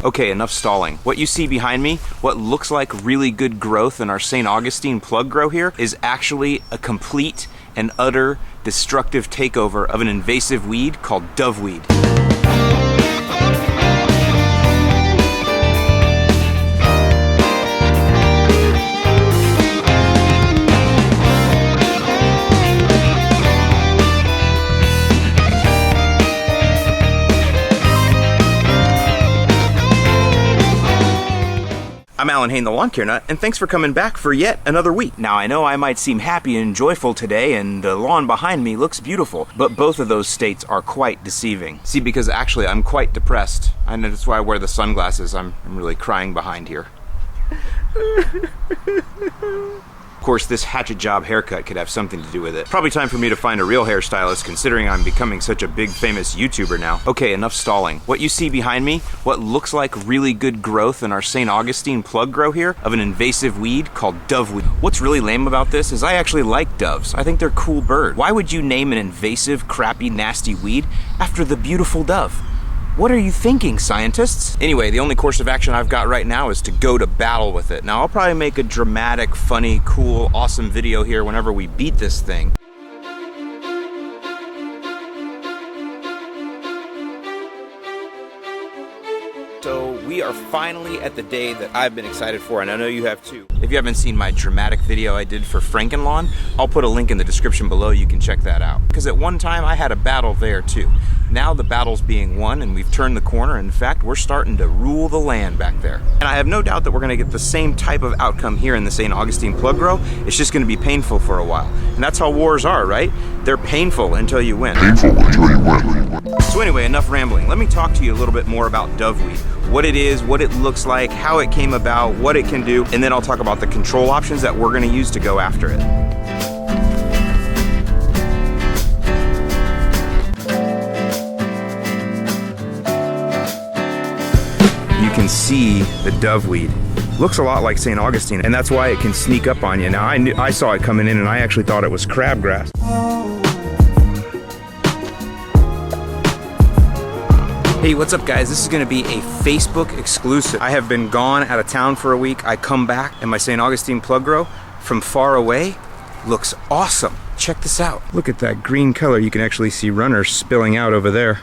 Okay, enough stalling. What you see behind me, what looks like really good growth in our St. Augustine plug grow here, is actually a complete and utter destructive takeover of an invasive weed called doveweed. I'm Alan Hain, the Lawn Care Nut, and thanks for coming back for yet another week. Now, I know I might seem happy and joyful today, and the lawn behind me looks beautiful, but both of those states are quite deceiving. See, because actually I'm quite depressed. I know that's why I wear the sunglasses. I'm really crying behind here. Of course, this hatchet job haircut could have something to do with it. Probably time for me to find a real hairstylist, considering I'm becoming such a big famous YouTuber now. Okay, enough stalling. What you see behind me, what looks like really good growth in our St. Augustine plug grow here of an invasive weed called doveweed. What's really lame about this is I actually like doves. I think they're cool birds. Why would you name an invasive, crappy, nasty weed after the beautiful dove? What are you thinking, scientists? Anyway, the only course of action I've got right now is to go to battle with it. Now, I'll probably make a dramatic, funny, cool, awesome video here whenever we beat this thing. So we are finally at the day that I've been excited for, and I know you have too. If you haven't seen my dramatic video I did for Frankenlawn, I'll put a link in the description below. You can check that out. Because at one time I had a battle there too. Now the battle's being won and we've turned the corner. In fact, we're starting to rule the land back there. And I have no doubt that we're gonna get the same type of outcome here in the St. Augustine plug grow. It's just gonna be painful for a while. And that's how wars are, right? They're painful until you win. So anyway, enough rambling. Let me talk to you a little bit more about doveweed. What it is, what it looks like, how it came about, what it can do, and then I'll talk about the control options that we're gonna use to go after it. You can see the doveweed. Looks a lot like St. Augustine, and that's why it can sneak up on you. Now, I saw it coming in and I actually thought it was crabgrass. Hey, what's up guys? This is gonna be a Facebook exclusive. I have been gone out of town for a week. I come back and my St. Augustine plug grow from far away looks awesome. Check this out. Look at that green color. You can actually see runners spilling out over there.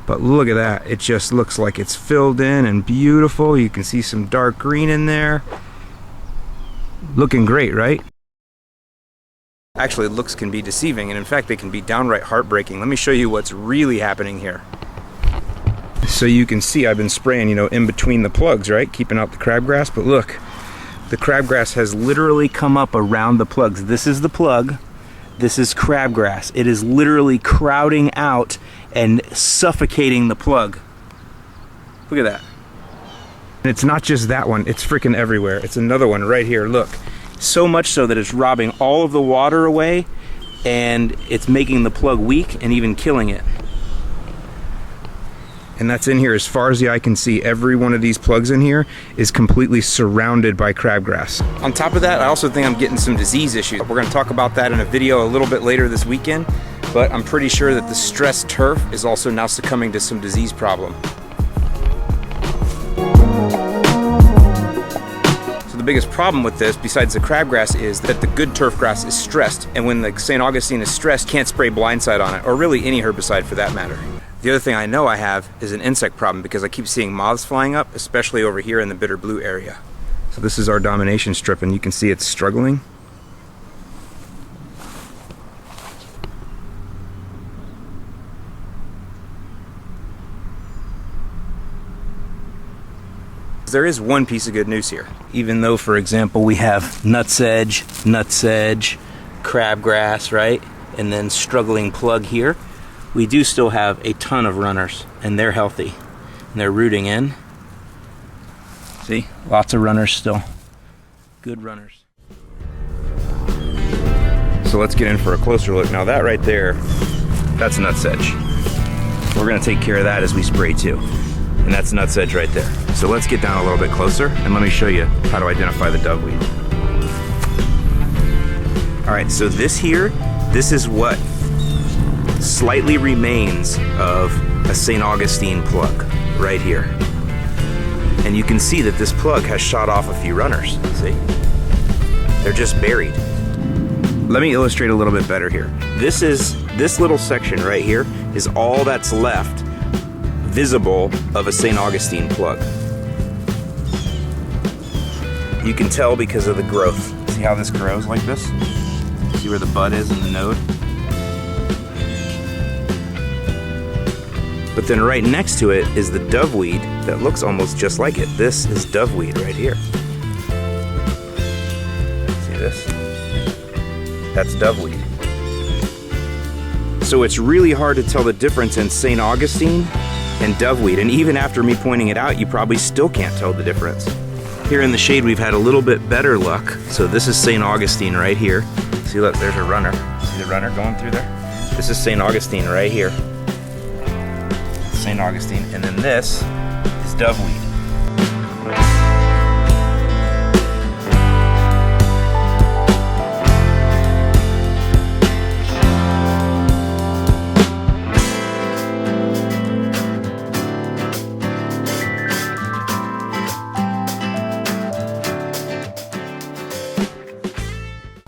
But look at that. It just looks like it's filled in and beautiful. You can see some dark green in there. Looking great, right? Actually, looks can be deceiving, and in fact, they can be downright heartbreaking. Let me show you what's really happening here. So you can see I've been spraying, in between the plugs, right? Keeping out the crabgrass, but look, the crabgrass has literally come up around the plugs. This is the plug, this is crabgrass. It is literally crowding out and suffocating the plug. Look at that. And it's not just that one, it's freaking everywhere. It's another one right here, look. So much so that it's robbing all of the water away and it's making the plug weak and even killing it. And that's in here as far as the eye can see. Every one of these plugs in here is completely surrounded by crabgrass. On top of that, I also think I'm getting some disease issues. We're gonna talk about that in a video a little bit later this weekend, but I'm pretty sure that the stressed turf is also now succumbing to some disease problem. So the biggest problem with this, besides the crabgrass, is that the good turf grass is stressed, and when the St. Augustine is stressed, can't spray Blindside on it, or really any herbicide for that matter. The other thing I know I have is an insect problem because I keep seeing moths flying up, especially over here in the bitter blue area. So this is our domination strip, and you can see it's struggling. There is one piece of good news here. Even though, for example, we have nutsedge, crabgrass, right? And then struggling plug here. We do still have a ton of runners, and they're healthy, and they're rooting in. See, lots of runners still. Good runners. So let's get in for a closer look. Now that right there, that's nutsedge. We're gonna take care of that as we spray too. And that's nutsedge right there. So let's get down a little bit closer, and let me show you how to identify the doveweed. All right, so this is what slightly remains of a St. Augustine plug right here. And you can see that this plug has shot off a few runners, see? They're just buried. Let me illustrate a little bit better here. This little section right here is all that's left visible of a St. Augustine plug. You can tell because of the growth. See how this grows like this? See where the bud is in the node? But then right next to it is the doveweed that looks almost just like it. This is doveweed right here. See this? That's doveweed. So it's really hard to tell the difference in St. Augustine and doveweed. And even after me pointing it out, you probably still can't tell the difference. Here in the shade, we've had a little bit better luck. So this is St. Augustine right here. See, look, there's a runner. See the runner going through there? This is St. Augustine right here. St. Augustine, and then this is doveweed.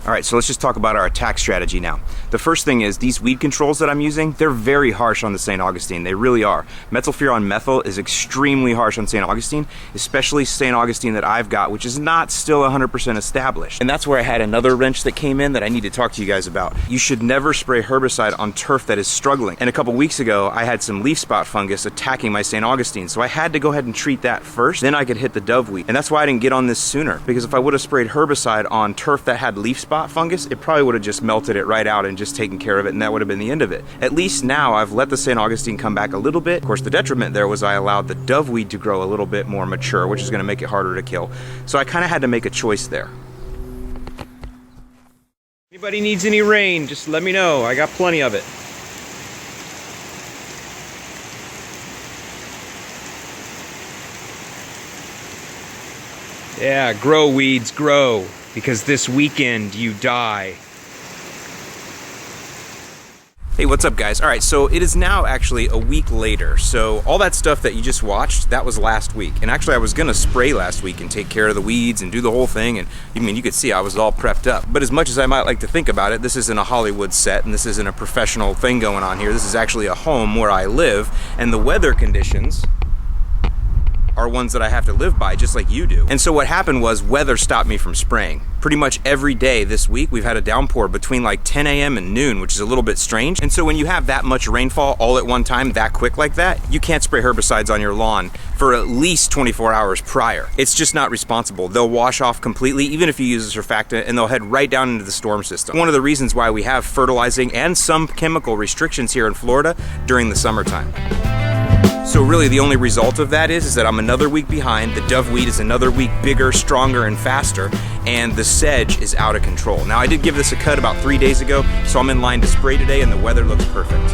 All right, so let's just talk about our attack strategy now. The first thing is these weed controls that I'm using, they're very harsh on the St. Augustine. They really are. Methylfuron methyl is extremely harsh on St. Augustine, especially St. Augustine that I've got, which is not still 100% established. And that's where I had another wrench that came in that I need to talk to you guys about. You should never spray herbicide on turf that is struggling. And a couple weeks ago, I had some leaf spot fungus attacking my St. Augustine, so I had to go ahead and treat that first, then I could hit the doveweed. And that's why I didn't get on this sooner, because if I would have sprayed herbicide on turf that had leaf spot fungus, it probably would have just melted it right out and just taken care of it, and that would have been the end of it. At least now I've let the St. Augustine come back a little bit. Of course, the detriment there was I allowed the doveweed to grow a little bit more mature, which is going to make it harder to kill. So I kind of had to make a choice there. Anybody needs any rain, just let me know. I got plenty of it. Yeah, grow weeds, grow. Because this weekend you die. Hey, what's up guys? All right, so it is now actually a week later. So all that stuff that you just watched, that was last week. And actually I was gonna spray last week and take care of the weeds and do the whole thing. And I mean, you could see I was all prepped up. But as much as I might like to think about it, this isn't a Hollywood set and this isn't a professional thing going on here. This is actually a home where I live, and the weather conditions are ones that I have to live by, just like you do. And so what happened was weather stopped me from spraying. Pretty much every day this week, we've had a downpour between like 10 a.m. and noon, which is a little bit strange. And so when you have that much rainfall all at one time, that quick like that, you can't spray herbicides on your lawn for at least 24 hours prior. It's just not responsible. They'll wash off completely, even if you use a surfactant, and they'll head right down into the storm system. One of the reasons why we have fertilizing and some chemical restrictions here in Florida during the summertime. So really the only result of that is that I'm another week behind, the doveweed is another week bigger, stronger, and faster, and the sedge is out of control. Now I did give this a cut about 3 days ago, so I'm in line to spray today and the weather looks perfect.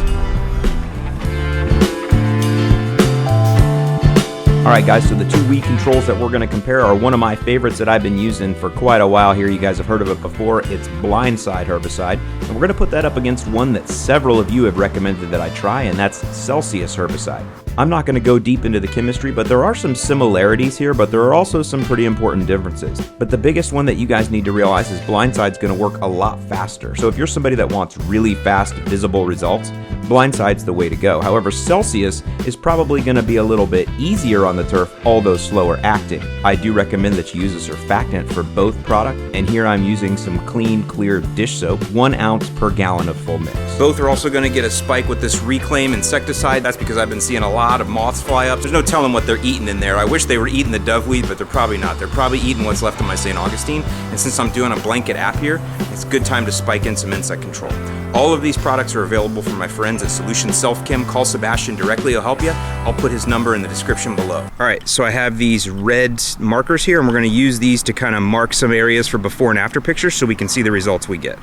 Alright guys, so the two weed controls that we're going to compare are one of my favorites that I've been using for quite a while here. You guys have heard of it before. It's Blindside Herbicide. And we're going to put that up against one that several of you have recommended that I try, and that's Celsius Herbicide. I'm not going to go deep into the chemistry, but there are some similarities here, but there are also some pretty important differences. But the biggest one that you guys need to realize is Blindside's going to work a lot faster. So if you're somebody that wants really fast, visible results, Blindside's the way to go. However, Celsius is probably going to be a little bit easier on the turf, although slower acting. I do recommend that you use a surfactant for both product, and here I'm using some clean, clear dish soap, 1 ounce per gallon of full mix. Both are also going to get a spike with this Reclaim insecticide. That's because I've been seeing a lot of moths fly up. There's no telling what they're eating in there. I wish they were eating the doveweed, but they're probably not. They're probably eating what's left of my St. Augustine, and since I'm doing a blanket app here, it's a good time to spike in some insect control. All of these products are available from my friends at Solution Self Chem. Call Sebastian directly, he'll help you. I'll put his number in the description below. All right, so I have these red markers here, and we're gonna use these to kind of mark some areas for before and after pictures so we can see the results we get.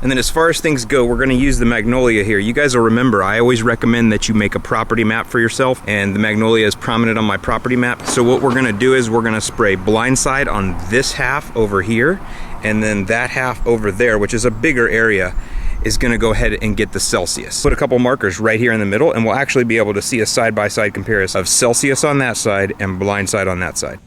And then as far as things go, we're going to use the magnolia here. You guys will remember, I always recommend that you make a property map for yourself, and the magnolia is prominent on my property map. So what we're going to do is we're going to spray Blindside on this half over here, and then that half over there, which is a bigger area. is gonna go ahead and get the Celsius. Put a couple markers right here in the middle, and we'll actually be able to see a side-by-side comparison of Celsius on that side and Blindside on that side.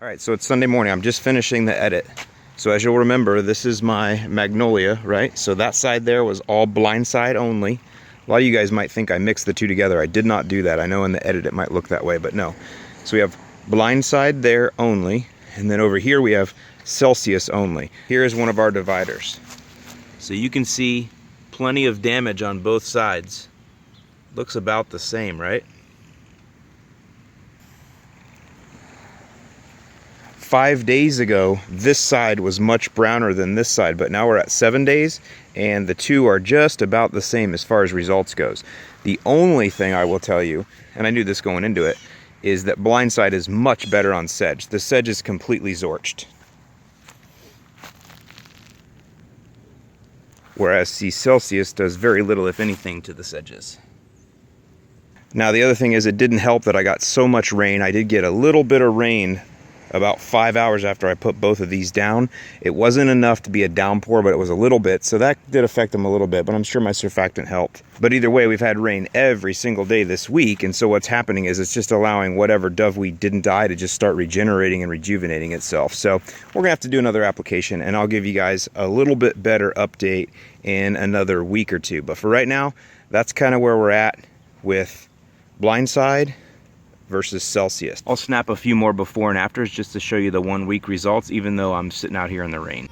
All right, so it's Sunday morning. I'm just finishing the edit. So as you'll remember, this is my magnolia, right? So that side there was all Blindside only. A lot of you guys might think I mixed the two together. I did not do that. I know in the edit it might look that way, but no. So we have Blindside there only, and then over here we have Celsius only. Here is one of our dividers. So you can see plenty of damage on both sides. Looks about the same, right? 5 days ago, this side was much browner than this side, but now we're at 7 days, and the two are just about the same as far as results goes. The only thing I will tell you, and I knew this going into it, is that Blindside is much better on sedge. The sedge is completely zorched. Whereas the Celsius does very little, if anything, to the sedges. Now the other thing is, it didn't help that I got so much rain. I did get a little bit of rain about 5 hours after I put both of these down. It wasn't enough to be a downpour, but it was a little bit, so that did affect them a little bit, but I'm sure my surfactant helped. But either way, we've had rain every single day this week, and so what's happening is it's just allowing whatever doveweed didn't die to just start regenerating and rejuvenating itself. So we're gonna have to do another application, and I'll give you guys a little bit better update in another week or two. But for right now, that's kind of where we're at with Blindside versus Celsius. I'll snap a few more before and afters just to show you the 1 week results, even though I'm sitting out here in the rain.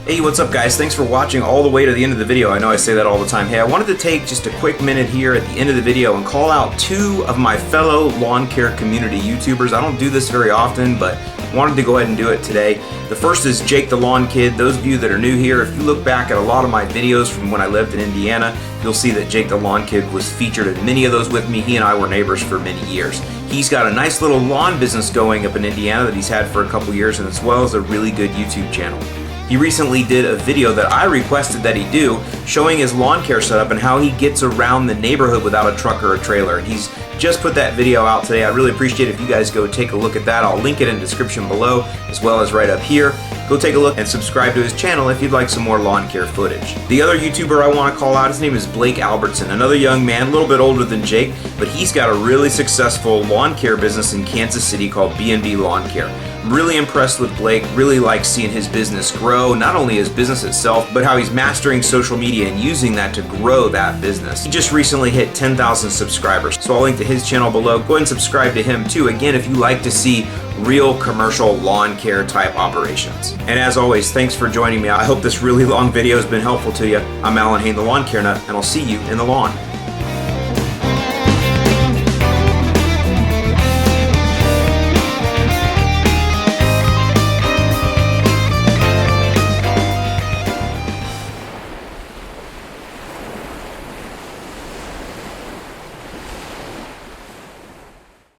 Hey, what's up guys? Thanks for watching all the way to the end of the video. I know I say that all the time. Hey, I wanted to take just a quick minute here at the end of the video and call out two of my fellow lawn care community YouTubers. I don't do this very often, but wanted to go ahead and do it today. The first is Jake the Lawn Kid. Those of you that are new here, if you look back at a lot of my videos from when I lived in Indiana, you'll see that Jake the Lawn Kid was featured in many of those with me. He and I were neighbors for many years. He's got a nice little lawn business going up in Indiana that he's had for a couple years, and as well as a really good YouTube channel. He recently did a video that I requested that he do, showing his lawn care setup and how he gets around the neighborhood without a truck or a trailer. And he's just put that video out today. I'd really appreciate it if you guys go take a look at that. I'll link it in the description below, as well as right up here. Go take a look and subscribe to his channel if you'd like some more lawn care footage. The other YouTuber I want to call out, his name is Blake Albertson, another young man, a little bit older than Jake, but he's got a really successful lawn care business in Kansas City called B&B Lawn Care. I'm really impressed with Blake, really like seeing his business grow, not only his business itself, but how he's mastering social media and using that to grow that business. He just recently hit 10,000 subscribers, so I'll link to his channel below. Go ahead and subscribe to him too, again, if you like to see real commercial lawn care type operations. And as always, thanks for joining me. I hope this really long video has been helpful to you. I'm Alan Hain, the Lawn Care Nut, and I'll see you in the lawn.